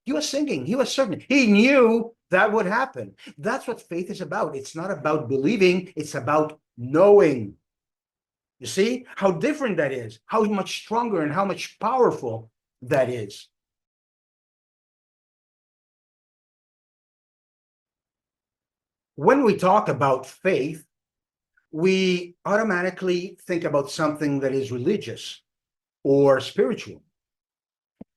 He was singing. He was certain. He knew that would happen. That's what faith is about. It's not about believing. It's about knowing. You see how different that is, how much stronger and how much powerful that is. When we talk about faith, we automatically think about something that is religious or spiritual.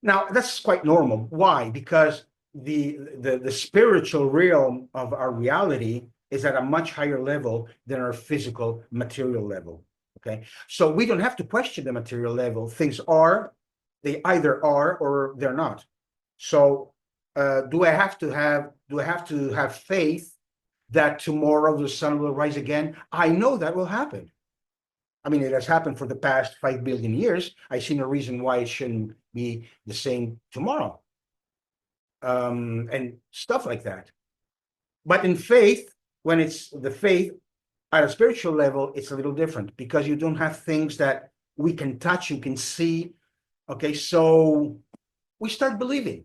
Now, that's quite normal. Why? Because the spiritual realm of our reality is at a much higher level than our physical material level. Okay, so we don't have to question the material level. Things are, they either are or they're not. So, do I have to have faith that tomorrow the sun will rise again? I know that will happen. I mean, it has happened for the past 5 billion years. I see no reason why it shouldn't be the same tomorrow, and stuff like that. But in faith, when it's the faith at a spiritual level, it's a little different because you don't have things that we can touch, you can see. Okay, so we start believing.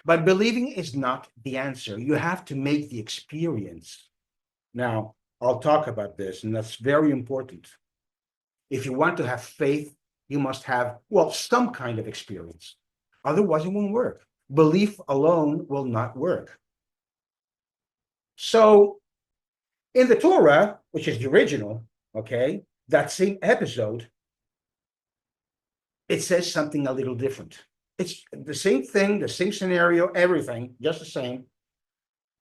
But believing is not the answer. You have to make the experience. Now, I'll talk about this, and that's very important. If you want to have faith, you must have, well, some kind of experience. Otherwise, it won't work. Belief alone will not work. So, in the Torah, which is the original, okay, that same episode, it says something a little different. It's the same thing, the same scenario, everything, just the same.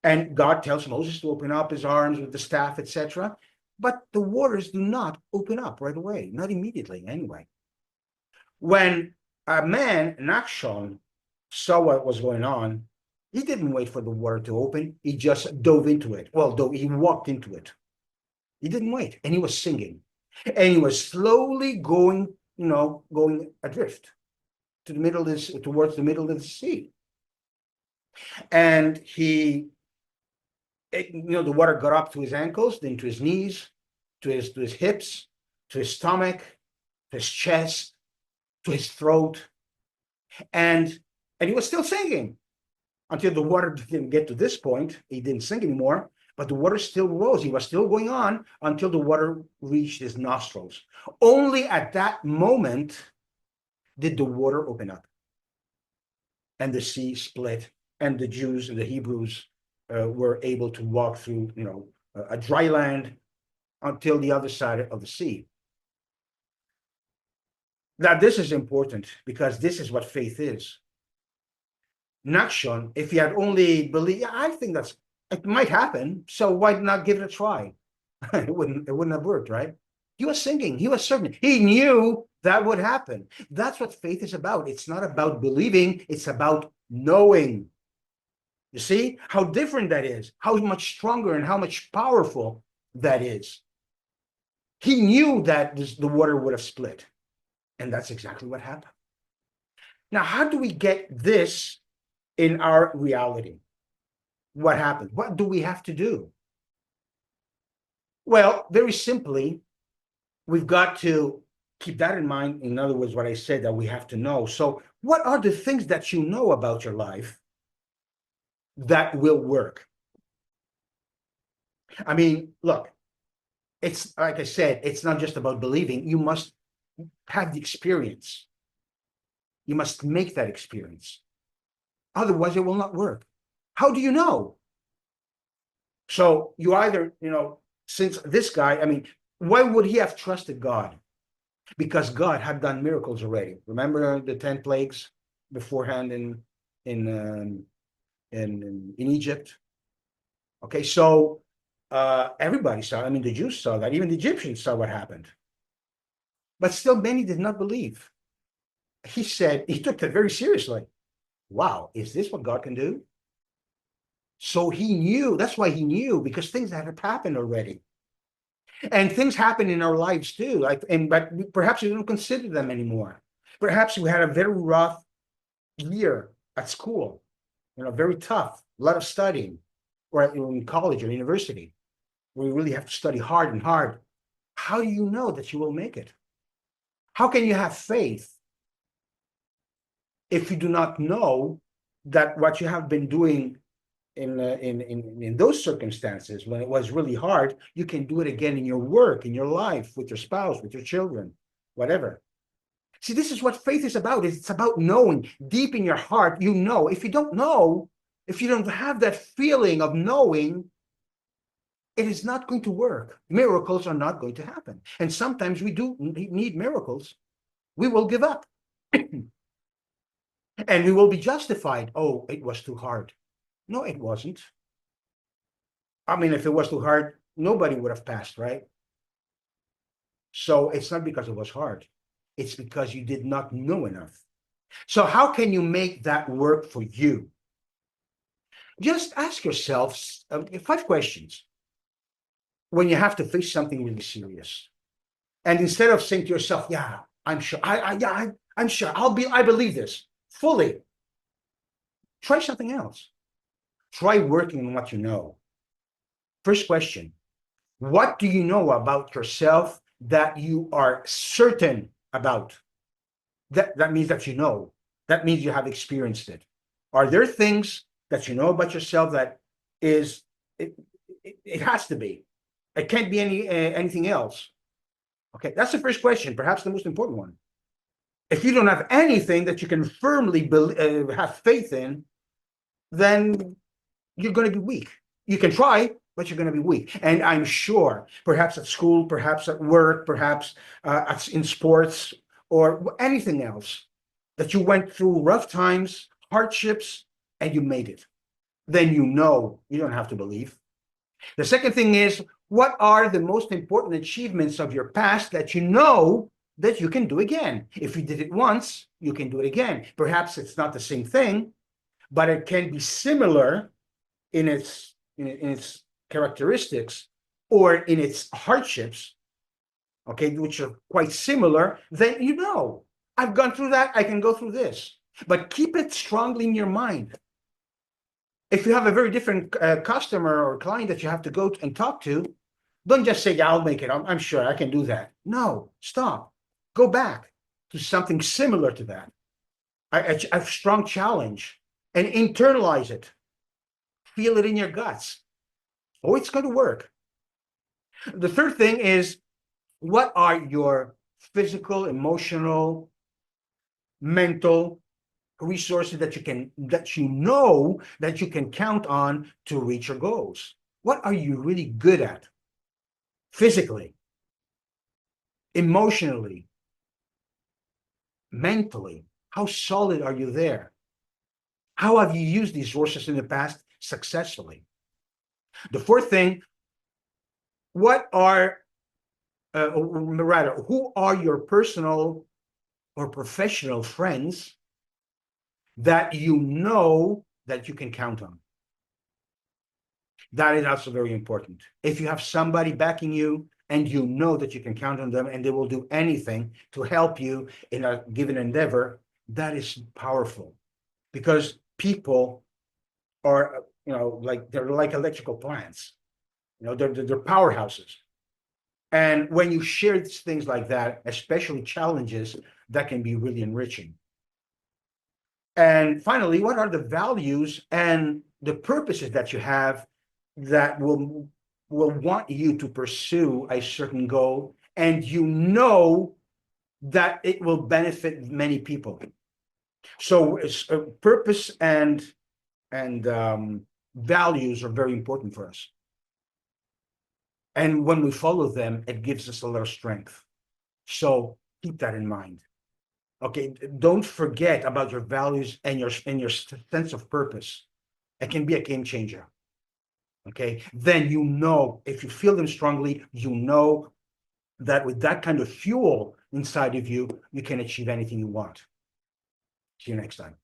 And God tells Moses to open up his arms with the staff, etc. But the waters do not open up right away, not immediately anyway. When a man, Nachshon, saw what was going on, he didn't wait for the water to open. He just dove into it. Well, he walked into it. He didn't wait, and he was singing. And he was slowly going, going adrift to the middle of this, towards the middle of the sea. And the water got up to his ankles, then to his knees, to his hips, to his stomach, to his chest, to his throat, and he was still singing until the water didn't get to this point. He didn't sing anymore, but the water still rose. He was still going on until the water reached his nostrils. Only at that moment did the water open up, and the sea split, and the Jews and the Hebrews were able to walk through, a dry land until the other side of the sea. Now, this is important because this is what faith is. Nachshon, if he had only believed, yeah, I think it might happen, so why not give it a try? it wouldn't have worked, right? He was singing, he was certain, he knew that would happen. That's what faith is about. It's not about believing, it's about knowing. You see how different that is, how much stronger and how much powerful that is. He knew that the water would have split, and that's exactly what happened. Now, how do we get this in our reality? What happened? What do we have to do? Well, very simply, we've got to keep that in mind. In other words, what I said that we have to know. So, what are the things that you know about your life that will work? I mean, look, it's like I said, it's not just about believing. You must have the experience. You must make that experience. Otherwise, it will not work. How do you know? So you either, since this guy, I mean, why would he have trusted God? Because God had done miracles already. Remember the 10 plagues beforehand in Egypt? Okay, so everybody saw. I mean, the Jews saw that. Even the Egyptians saw what happened. But still, many did not believe. He took that very seriously. Wow, is this what God can do? So he knew, that's why he knew, because things had happened already. And things happen in our lives too. But perhaps we don't consider them anymore. Perhaps we had a very rough year at school, very tough, a lot of studying, or in college or university, where you really have to study hard and hard. How do you know that you will make it? How can you have faith if you do not know that what you have been doing in those circumstances when it was really hard, you can do it again in your work, in your life, with your spouse, with your children, whatever. See, this is what faith is about. It's about knowing deep in your heart. You know, if you don't know, if you don't have that feeling of knowing, it is not going to work. Miracles are not going to happen. And sometimes we do need miracles. We will give up. And we will be justified. Oh, it was too hard. No, it wasn't. I mean, if it was too hard, nobody would have passed, right? So it's not because it was hard. It's because you did not know enough. So how can you make that work for you? Just ask yourself 5 questions when you have to face something really serious. And instead of saying to yourself, yeah, I'm sure, I'm sure, I believe this fully. Try something else. Try working on what you know. First question, what do you know about yourself that you are certain about? That means that you know. That means you have experienced it. Are there things that you know about yourself that is, it has to be. It can't be anything else. Okay, that's the first question, perhaps the most important one. If you don't have anything that you can firmly have faith in, then you're going to be weak. You can try, but you're going to be weak. And I'm sure, perhaps at school, perhaps at work, perhaps in sports, or anything else, that you went through rough times, hardships, and you made it. Then you know you don't have to believe. The second thing is, what are the most important achievements of your past that you know that you can do again? If you did it once, you can do it again. Perhaps it's not the same thing, but it can be similar in its characteristics or in its hardships, okay, which are quite similar. Then you know, I've gone through that, I can go through this. But keep it strongly in your mind. If you have a very different customer or client that you have to go and talk to, don't just say, yeah, I'll make it. I'm sure I can do that. No, stop. Go back to something similar to that. A strong challenge, and internalize it. Feel it in your guts. Oh, it's going to work. The third thing is, what are your physical, emotional, mental resources that you know that you can count on to reach your goals? What are you really good at? Physically, emotionally, mentally, how solid are you there? How have you used these resources in the past successfully? The fourth thing, what are, rather, who are your personal or professional friends that you know that you can count on? That is also very important. If you have somebody backing you and you know that you can count on them and they will do anything to help you in a given endeavor, that is powerful, because people are, they're like electrical plants. They're powerhouses. And when you share things like that, especially challenges, that can be really enriching. And finally, what are the values and the purposes that you have that will want you to pursue a certain goal, and you know that it will benefit many people? So purpose and values are very important for us. And when we follow them, it gives us a lot of strength. So keep that in mind. Okay, don't forget about your values and your sense of purpose. It can be a game changer. Okay, then you know, if you feel them strongly, you know that with that kind of fuel inside of you, you can achieve anything you want. See you next time.